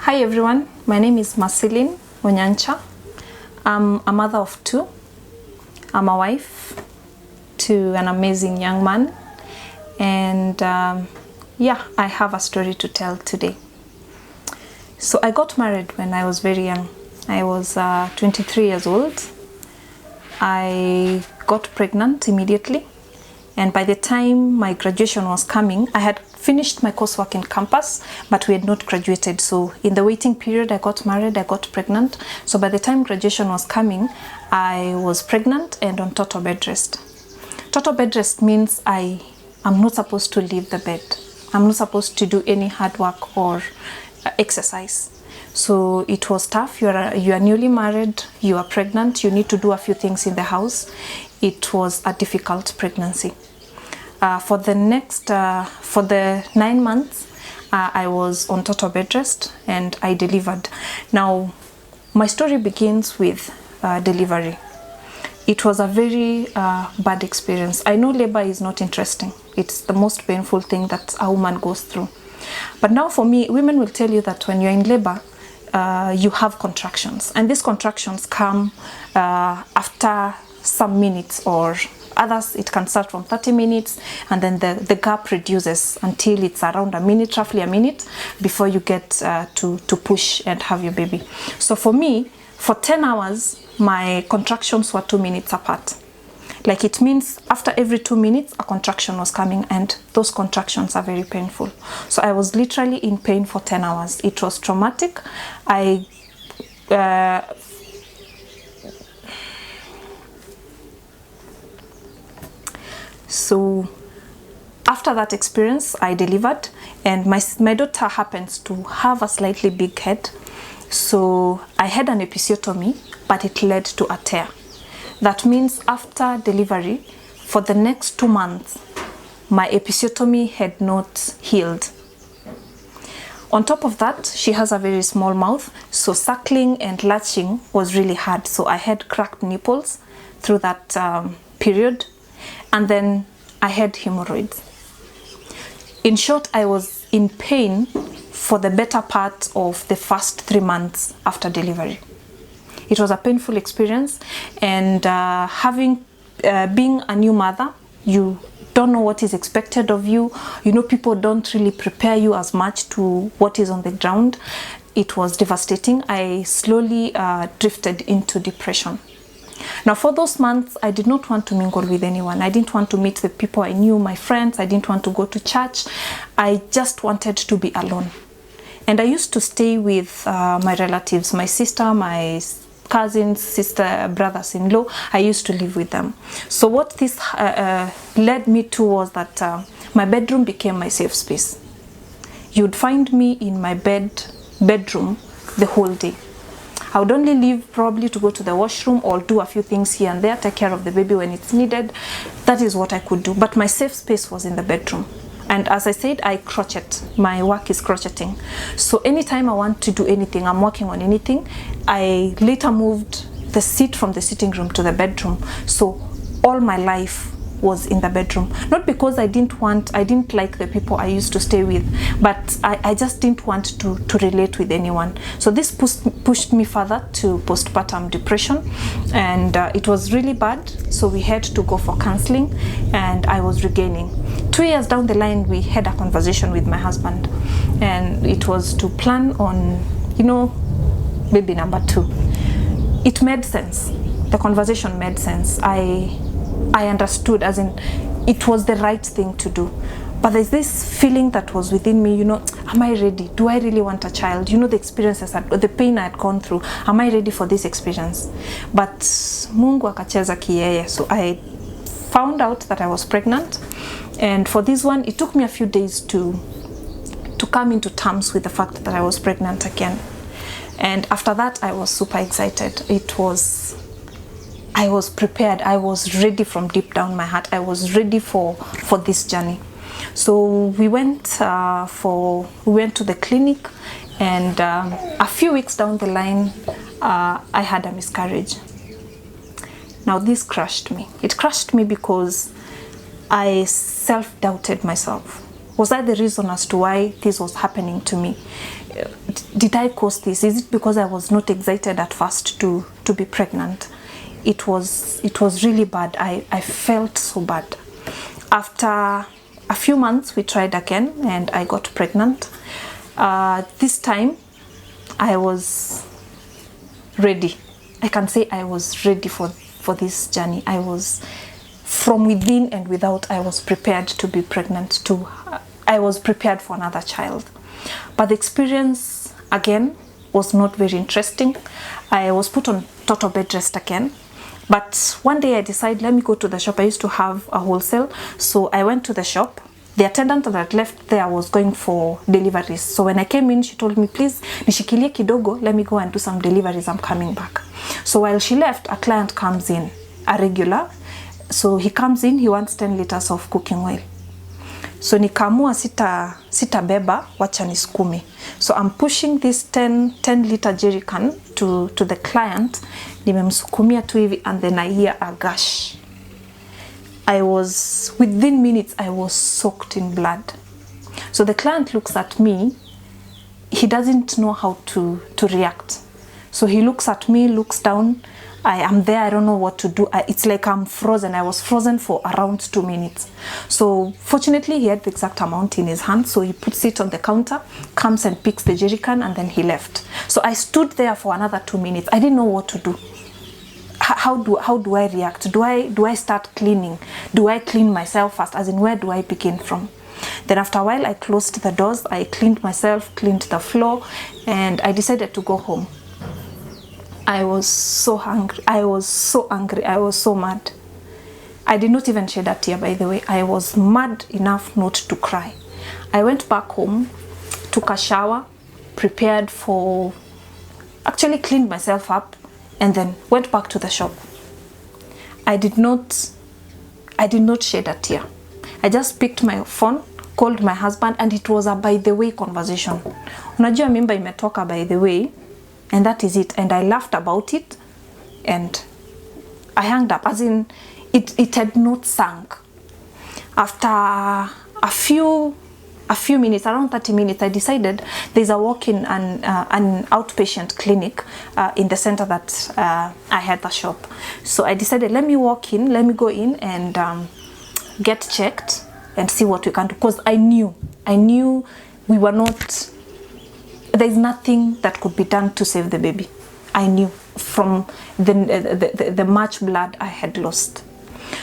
Hi everyone, my name is Onyancha. I'm a mother of two. I'm a wife to an amazing young man, and yeah, I have a story to tell today. So I got married when I was very young. I was 23 years old. I got pregnant immediately, and by the time my graduation was coming, I had finished my coursework in campus, but we had not graduated. So in the waiting period, I got married, I got pregnant. So by the time graduation was coming, I was pregnant and on total bed rest. Total bed rest means I am not supposed to leave the bed. I'm not supposed to do any hard work or exercise. So it was tough. You are newly married, you are pregnant, you need to do a few things in the house. It was a difficult pregnancy. For the 9 months, I was on total bed rest and I delivered. Now, my story begins with delivery. It was a very bad experience. I know labor is not interesting. It's the most painful thing that a woman goes through. But now for me, women will tell you that when you're in labor, you have contractions. And these contractions come after some minutes, or others it can start from 30 minutes, and then the gap reduces until it's around a minute, roughly a minute, before you get to push and have your baby. So for me, for 10 hours, my contractions were 2 minutes apart. Like, it means after every 2 minutes, a contraction was coming, and those contractions are very painful. So I was literally in pain for 10 hours. It was traumatic. So after that experience, I delivered, and my daughter happens to have a slightly big head. So I had an episiotomy, but it led to a tear. That means after delivery, for the next 2 months, my episiotomy had not healed. On top of that, she has a very small mouth, so suckling and latching was really hard. So I had cracked nipples through that period. And then I had hemorrhoids. In short, I was in pain for the better part of the first 3 months after delivery. It was a painful experience, and being a new mother, you don't know what is expected of you. You know, people don't really prepare you as much to what is on the ground. It was devastating. I slowly drifted into depression. Now, for those months, I did not want to mingle with anyone. I didn't want to meet the people I knew, my friends. I didn't want to go to church. I just wanted to be alone. And I used to stay with my relatives, my sister, my cousins, sister, brothers-in-law. I used to live with them. So what this led me to was that my bedroom became my safe space. You'd find me in my bedroom the whole day. I would only leave probably to go to the washroom or do a few things here and there, take care of the baby when it's needed. That is what I could do. But my safe space was in the bedroom. And as I said, I crochet. My work is crocheting. So anytime I want to do anything, I'm working on anything, I later moved the seat from the sitting room to the bedroom. So all my life was in the bedroom. Not because I didn't like the people I used to stay with, but I just didn't want to relate with anyone. So this pushed me further to postpartum depression, and it was really bad. So we had to go for counseling, and I was regaining. 2 years down the line, we had a conversation with my husband, and it was to plan on, baby number 2. It made sense. The conversation made sense. I understood, as in it was the right thing to do. But there's this feeling that was within me, am I ready? Do I really want a child? The experiences, the pain I had gone through. Am I ready for this experience? But Mungu akacheza kiyeye. So I found out that I was pregnant. And for this one, it took me a few days to come into terms with the fact that I was pregnant again. And after that, I was super excited. I was prepared. I was ready from deep down my heart. I was ready for this journey. So we went to the clinic, and a few weeks down the line, I had a miscarriage. Now this crushed me. It crushed me because I self-doubted myself. Was I the reason as to why this was happening to me? Did I cause this? Is it because I was not excited at first to be pregnant? It was really bad. I felt so bad. After a few months, we tried again and I got pregnant. This time, I was ready. I can say I was ready for this journey. I was, from within and without, I was prepared to be pregnant too. I was prepared for another child. But the experience again was not very interesting. I was put on total bed rest again. But one day I decided, let me go to the shop. I used to have a wholesale. So I went to the shop. The attendant that had left there was going for deliveries. So when I came in, she told me, please, nishikilie kidogo, let me go and do some deliveries. I'm coming back. So while she left, a client comes in, a regular. So he comes in, he wants 10 liters of cooking oil. So nikamua sita beba, wacha nisukumi. So I'm pushing this 10 liter jerrycan to the client. Nimemsukumia tu hivi, and then I hear a gush. I was, within minutes, I was soaked in blood. So the client looks at me. He doesn't know how to react. So he looks at me, looks down. I am there, I don't know what to do. It's like I'm frozen. I was frozen for around 2 minutes. So fortunately, he had the exact amount in his hand. So he puts it on the counter, comes and picks the jerrycan, and then he left. So I stood there for another 2 minutes. I didn't know what to do. How do I react? Do I start cleaning? Do I clean myself first? As in, where do I begin from? Then after a while, I closed the doors. I cleaned myself, cleaned the floor, and I decided to go home. I was so hungry. I was so angry. I was so mad. I did not even shed a tear, by the way. I was mad enough not to cry. I went back home, took a shower, prepared for, actually cleaned myself up, and then went back to the shop. I did not shed a tear. I just picked my phone, called my husband, and it was a by the way conversation. Unajua mimba imetoka by the way, and that is it. And I laughed about it, and I hung up, as in it had not sunk. After a few minutes, around 30 minutes, I decided there's a walk-in and an outpatient clinic in the center that I had the shop. So I decided, let me walk in, let me go in and get checked and see what we can do. Because I knew we were not, there's nothing that could be done to save the baby. I knew from the much blood I had lost.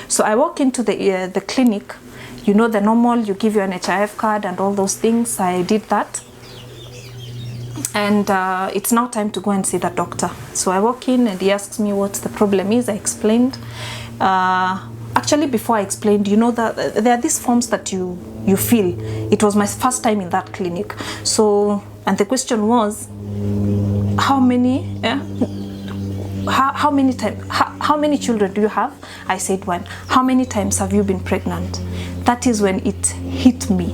So I walk into the clinic. You know, the normal, you give your NHIF card and all those things. I did that. And it's now time to go and see the doctor. So I walk in and he asks me what the problem is. I explained. Actually, before I explained, you know, that there are these forms that you fill. It was my first time in that clinic. So, and the question was, how many children do you have? I said 1. How many times have you been pregnant? That is when it hit me.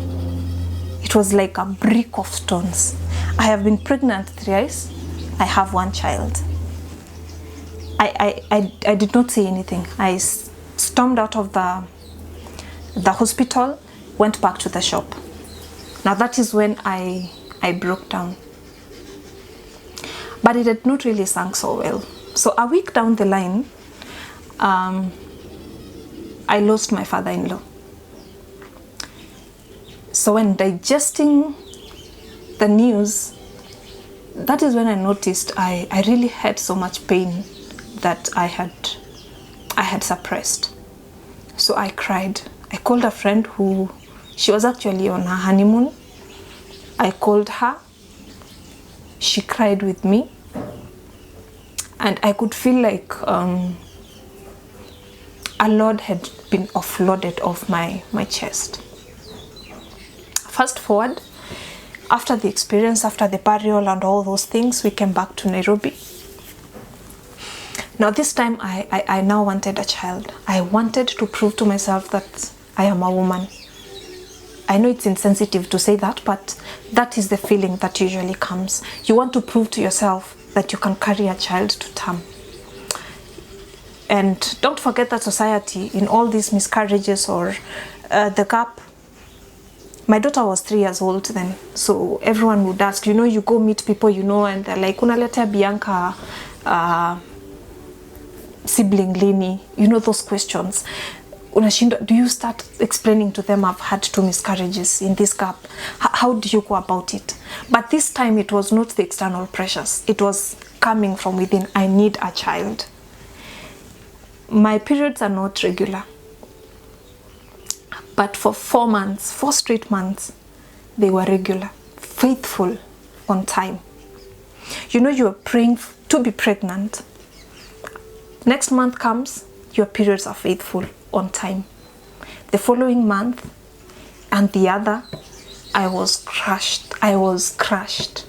It was like a brick of stones. I have been pregnant 3 times. I have 1 child. I did not say anything. I stormed out of the hospital, went back to the shop. Now that is when I broke down. But it had not really sunk so well. So a week down the line, I lost my father-in-law. So when digesting the news, that is when I noticed I really had so much pain that I had suppressed. So I cried. I called a friend who, she was actually on her honeymoon. I called her. She cried with me. And I could feel like a load had been offloaded off my chest. Fast forward, after the experience, after the burial and all those things, we came back to Nairobi. Now this time, I now wanted a child. I wanted to prove to myself that I am a woman. I know it's insensitive to say that, but that is the feeling that usually comes. You want to prove to yourself that you can carry a child to term. And don't forget that society, in all these miscarriages or the gap, my daughter was 3 years old then, so everyone would ask, you know, you go meet people, you know, and they're like, unaletea Bianca sibling lini, you know, those questions. Unashinda, do you start explaining to them, I've had 2 miscarriages in this gap? How do you go about it? But this time it was not the external pressures. It was coming from within. I need a child. My periods are not regular. But for 4 months, 4 straight months, they were regular, faithful, on time. You know, you're praying to be pregnant. Next month comes, your periods are faithful, on time. The following month and the other, I was crushed. I was crushed.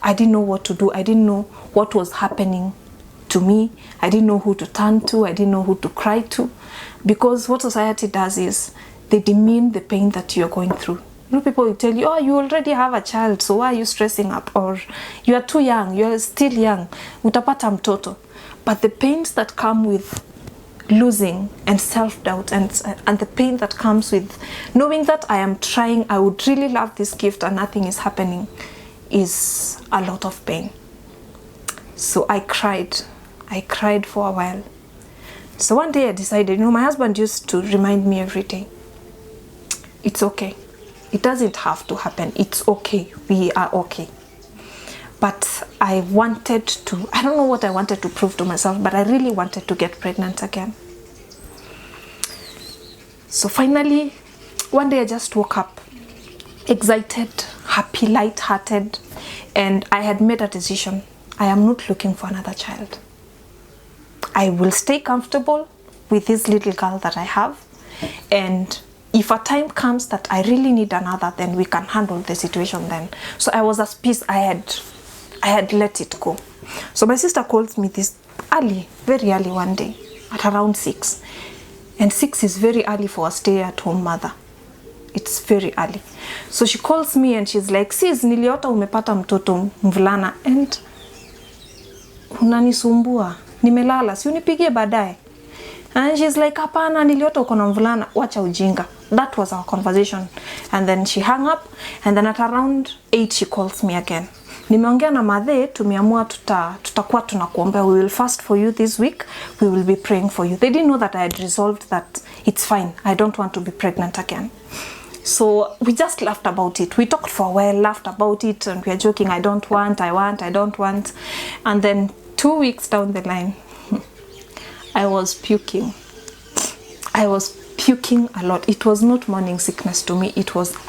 I didn't know what to do. I didn't know what was happening to me. I didn't know who to turn to. I didn't know who to cry to. Because what society does is they demean the pain that you're going through. You know, people will tell you, oh, you already have a child, so why are you stressing up? Or you are too young, you are still young. Utapata mtoto. But the pains that come with losing and self-doubt and the pain that comes with knowing that I am trying, I would really love this gift and nothing is happening, is a lot of pain. So I cried for a while. So one day I decided, you know, my husband used to remind me every day, it's okay, it doesn't have to happen, it's okay, we are okay. But I wanted to, I don't know what I wanted to prove to myself, but I really wanted to get pregnant again. So finally, one day I just woke up excited, happy, light-hearted, and I had made a decision. I am not looking for another child. I will stay comfortable with this little girl that I have, and if a time comes that I really need another, then we can handle the situation then. So I was at peace. I had let it go. So my sister calls me this early, very early one day at around 6. And 6 is very early for a stay-at-home mother. It's very early. So she calls me and she's like, sis, niliota umepata mtoto mvulana and unanisumbua. Nimelala, si unipigie baadaye. And she's like, hapana, niliota uko na mvulana, wacha ujinga. That was our conversation. And then she hung up, and then at around 8 she calls me again. Nimeongea na madhe, tumeamua tutakuwa tunakuombea. We will fast for you this week. We will be praying for you. They didn't know that I had resolved that it's fine. I don't want to be pregnant again. So we just laughed about it. We talked for a while, laughed about it, and we are joking. I don't want, I want, I don't want. And then 2 weeks down the line, I was puking. I was puking a lot. It was not morning sickness to me.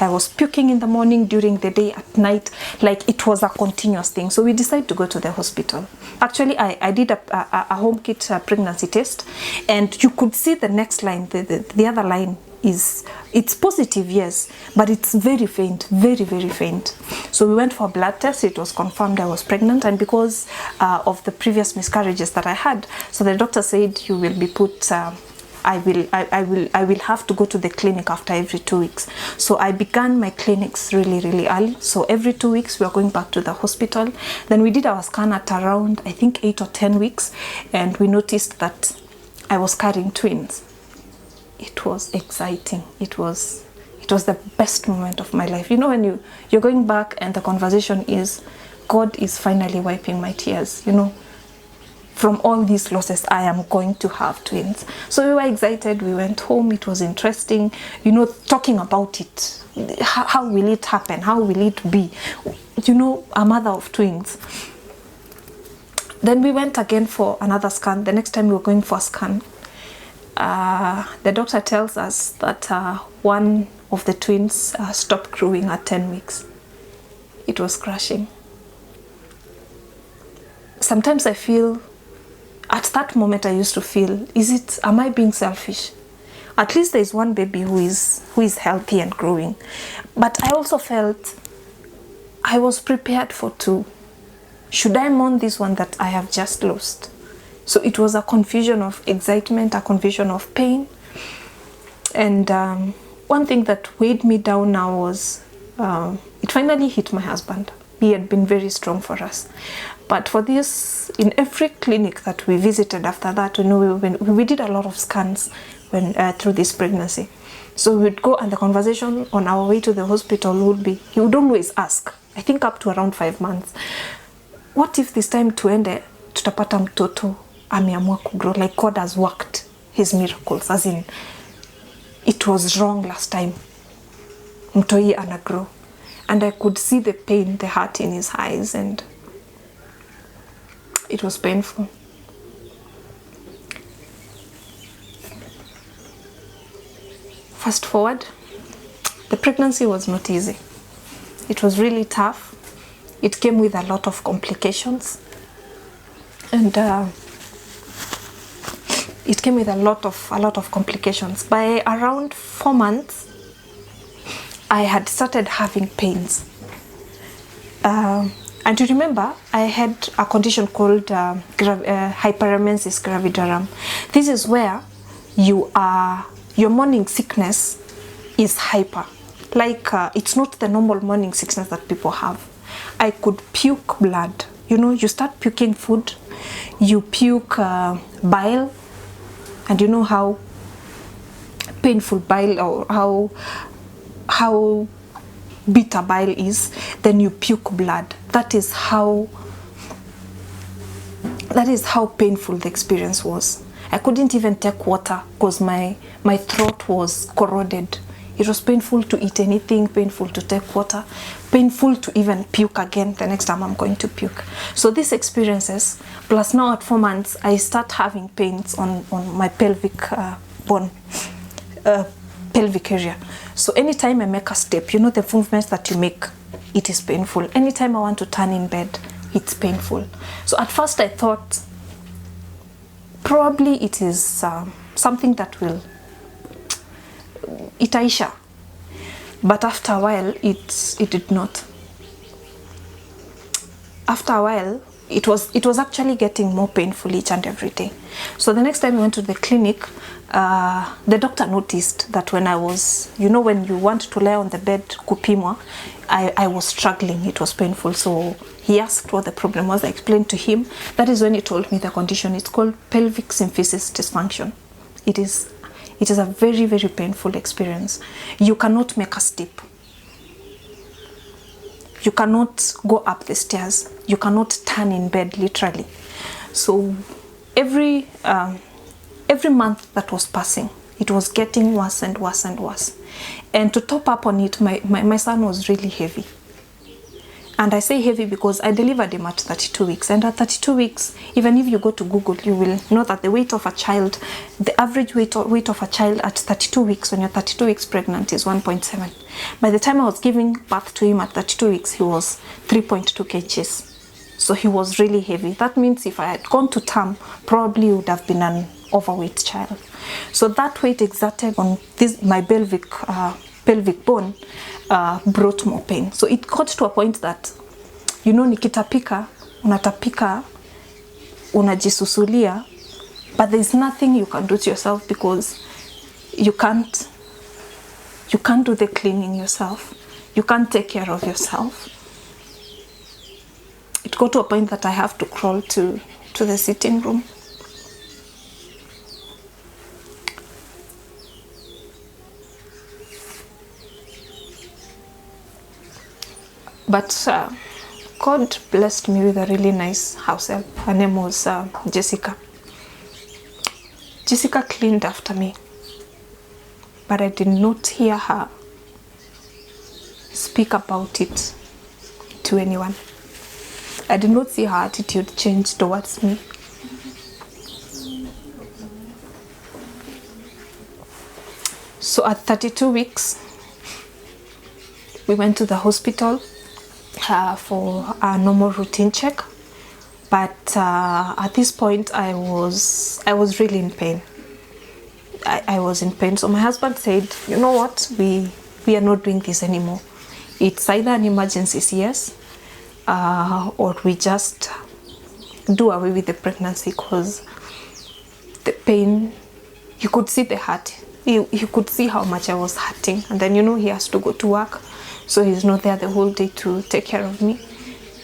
I was puking in the morning, during the day, at night. Like it was a continuous thing. So we decided to go to the hospital. Actually, I did a home kit pregnancy test, and you could see the next line, the other line it's positive, yes, but it's very faint, very, very faint. So we went for a blood test. It was confirmed I was pregnant, and because of the previous miscarriages that I had, so the doctor said you will be put I will have to go to the clinic after every 2 weeks. So I began my clinics really, really early. So every 2 weeks we are going back to the hospital. Then we did our scan at around, I think, 8 or 10 weeks, and we noticed that I was carrying twins. It was exciting. It was the best moment of my life. You know, when you're going back and the conversation is, God is finally wiping my tears, you know. From all these losses, I am going to have twins. So we were excited. We went home. It was interesting, you know, talking about it. How will it happen? How will it be? You know, a mother of twins. Then we went again for another scan. The next time we were going for a scan, the doctor tells us that one of the twins stopped growing at 10 weeks. It was crushing. Sometimes I feel, at that moment I used to feel, am I being selfish? At least there is one baby who is healthy and growing. But I also felt I was prepared for 2. Should I mourn this one that I have just lost? So it was a confusion of excitement, a confusion of pain. And one thing that weighed me down now was, it finally hit my husband. He had been very strong for us. But for this, in every clinic that we visited after that, you know, we did a lot of scans through this pregnancy. So we'd go, and the conversation on our way to the hospital would be, he would always ask, I think up to around 5 months, what if this time tuende tutapata mtoto ameamua kugrow, like God has worked his miracles, as in it was wrong last time, mtoi anagrow. And I could see the pain, the hurt in his eyes, and it was painful. Fast forward, the pregnancy was not easy. It was really tough. It came with a lot of complications, and it came with a lot of complications. By around 4 months, I had started having pains. And you remember, I had a condition called hyperemesis gravidarum. This is where your morning sickness is hyper. Like, it's not the normal morning sickness that people have. I could puke blood. You know, you start puking food, you puke bile, and you know how painful bile, or how bitter bile is. Then you puke blood. That is how painful the experience was. I couldn't even take water because my throat was corroded. It was painful to eat anything, painful to take water, painful to even puke again the next time I'm going to puke. So these experiences, plus now at 4 months, I start having pains on my pelvic bone, pelvic area. So anytime I make a step, you know, the movements that you make, it is painful. Anytime I want to turn in bed, it's painful. So at first I thought probably it is something that will itaisha, but after a while it did not. After a while it was actually getting more painful each and every day. So the next time we went to the clinic, the doctor noticed that when I was, you know, when you want to lie on the bed kupimwa, I was struggling. It was painful. So he asked what the problem was. I explained to him. That is when he told me the condition. It's called pelvic symphysis dysfunction. It is a very, very painful experience. You cannot make a step. You cannot go up the stairs. You cannot turn in bed, literally. So every month that was passing, it was getting worse and worse and worse. And to top up on it, my son was really heavy. And I say heavy because I delivered him at 32 weeks. And at 32 weeks, even if you go to Google, you will know that the weight of a child, the average weight of a child at 32 weeks, when you're 32 weeks pregnant, is 1.7. By the time I was giving birth to him at 32 weeks, he was 3.2 kgs. So he was really heavy. That means if I had gone to term, probably would have been an overweight child. So that weight exerted on my pelvic bone brought more pain. So it got to a point that, you know, nikitapika, unatapika, unajisusulia, but there's nothing you can do to yourself because you can't do the cleaning yourself. You can't take care of yourself. It got to a point that I have to crawl to the sitting room. But God blessed me with a really nice house help. Her name was Jessica. Jessica cleaned after me, but I did not hear her speak about it to anyone. I did not see her attitude change towards me. So at 32 weeks, we went to the hospital for a normal routine check, but at this point I was really in pain. I was in pain. So my husband said, you know what, we are not doing this anymore. It's either an emergency CS, or we just do away with the pregnancy, because the pain, you could see the hurt. You could see how much I was hurting. And then, you know, he has to go to work, so he's not there the whole day to take care of me.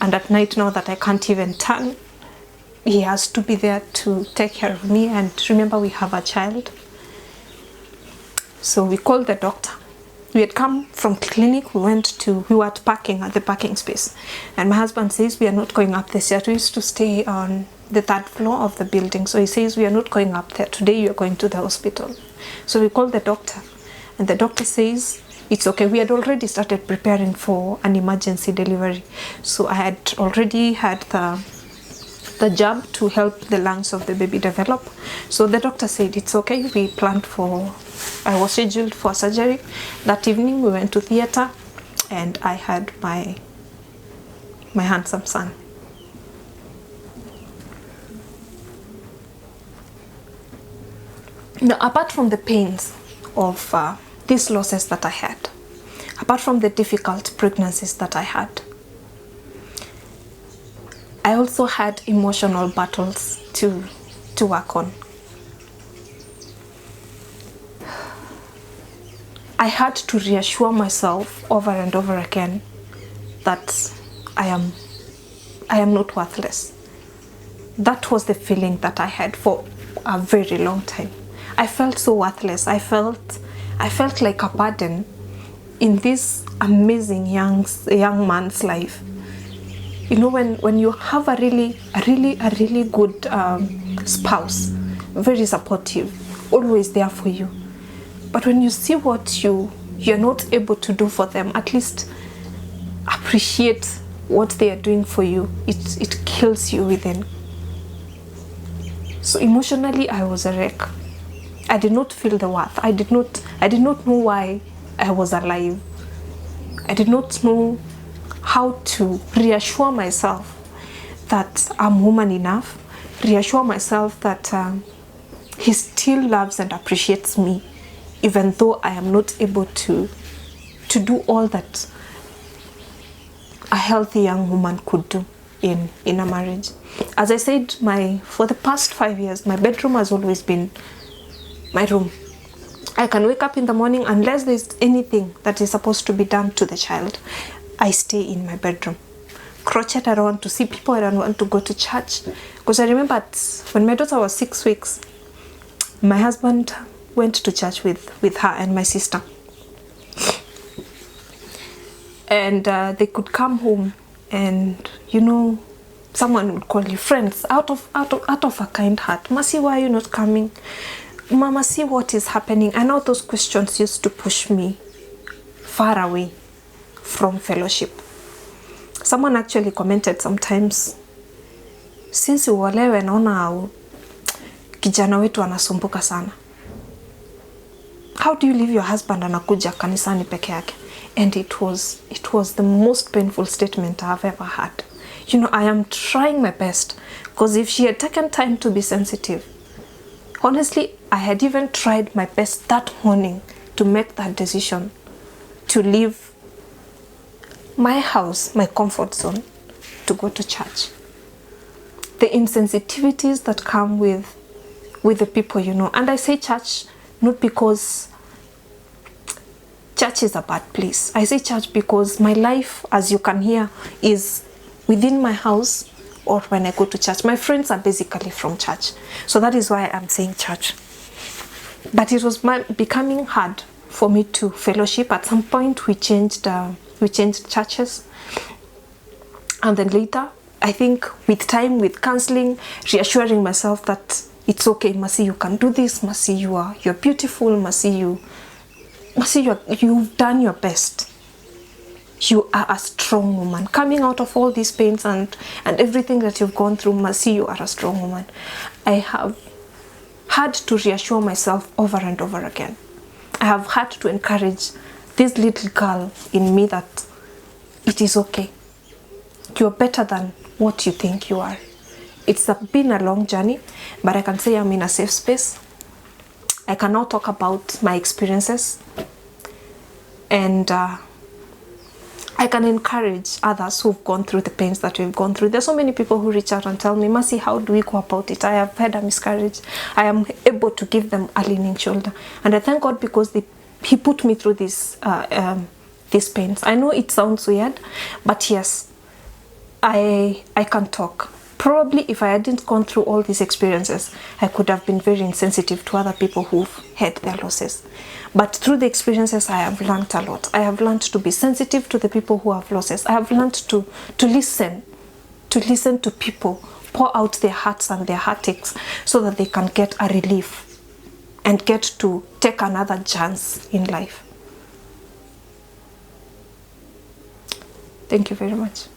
And at night, now that I can't even turn, he has to be there to take care of me. And remember, we have a child. So we called the doctor. We had come from clinic, we were at parking, at the parking space. And my husband says, we are not going up the stairs. We used to stay on the 3rd floor of the building. So he says, we are not going up there. Today you are going to the hospital. So we called the doctor. And the doctor says, it's okay. We had already started preparing for an emergency delivery. So I had already had the jab to help the lungs of the baby develop. So the doctor said, it's okay. I was scheduled for surgery. That evening we went to theater and I had my handsome son. Now, apart from the pains of these losses that I had, apart from the difficult pregnancies that I had, I also had emotional battles to work on. I had to reassure myself over and over again that I am not worthless. That was the feeling that I had for a very long time. I felt so worthless. I felt like a burden in this amazing young man's life. You know, when you have a really good spouse, very supportive, always there for you. But when you see what you're not able to do for them, at least appreciate what they are doing for you. It kills you within. So emotionally, I was a wreck. I did not feel the worth. I did not know why I was alive. I did not know how to reassure myself that I'm woman enough, reassure myself that he still loves and appreciates me, even though I am not able to do all that a healthy young woman could do in a marriage. As I said, for the past 5 years, my bedroom has always been my room. I can wake up in the morning, unless there's anything that is supposed to be done to the child, I stay in my bedroom. Crochet, I don't want to see people, I don't want to go to church. Because I remember when my daughter was 6 weeks, my husband went to church with her and my sister. And they could come home and, you know, someone would call you friends out of a kind heart. Mercy, why are you not coming? Mama, see what is happening. I know those questions used to push me far away from fellowship. Someone actually commented sometimes, since uolewe naona kijana wetu anasumbuka sana. How do you leave your husband anakuja kanisani peke yake? And it was the most painful statement I've ever had. You know, I am trying my best, because if she had taken time to be sensitive, honestly, I had even tried my best that morning to make that decision to leave my house, my comfort zone, to go to church. The insensitivities that come with the people, you know. And I say church not because church is a bad place. I say church because my life, as you can hear, is within my house or when I go to church. My friends are basically from church. So that is why I'm saying church. But it was becoming hard for me to fellowship. At some point we changed churches. And then later, I think with time, with counseling, reassuring myself that it's okay, Mercy, you can do this. Mercy, you're beautiful. Mercy, you've done your best. You are a strong woman. Coming out of all these pains and everything that you've gone through, Mercy, you are a strong woman. I have had to reassure myself over and over again. I have had to encourage this little girl in me that it is okay. You're better than what you think you are. It's been a long journey, but I can say I'm in a safe space. I can now talk about my experiences, and I can encourage others who've gone through the pains that we've gone through. There's so many people who reach out and tell me, Mercy, how do we go about it? I have had a miscarriage. I am able to give them a leaning shoulder. And I thank God because He put me through these pains. I know it sounds weird, but yes, I can talk Probably if I hadn't gone through all these experiences, I could have been very insensitive to other people who've had their losses. But through the experiences, I have learned a lot. I have learned to be sensitive to the people who have losses. I have learned to listen to people, pour out their hearts and their heartaches so that they can get a relief and get to take another chance in life. Thank you very much.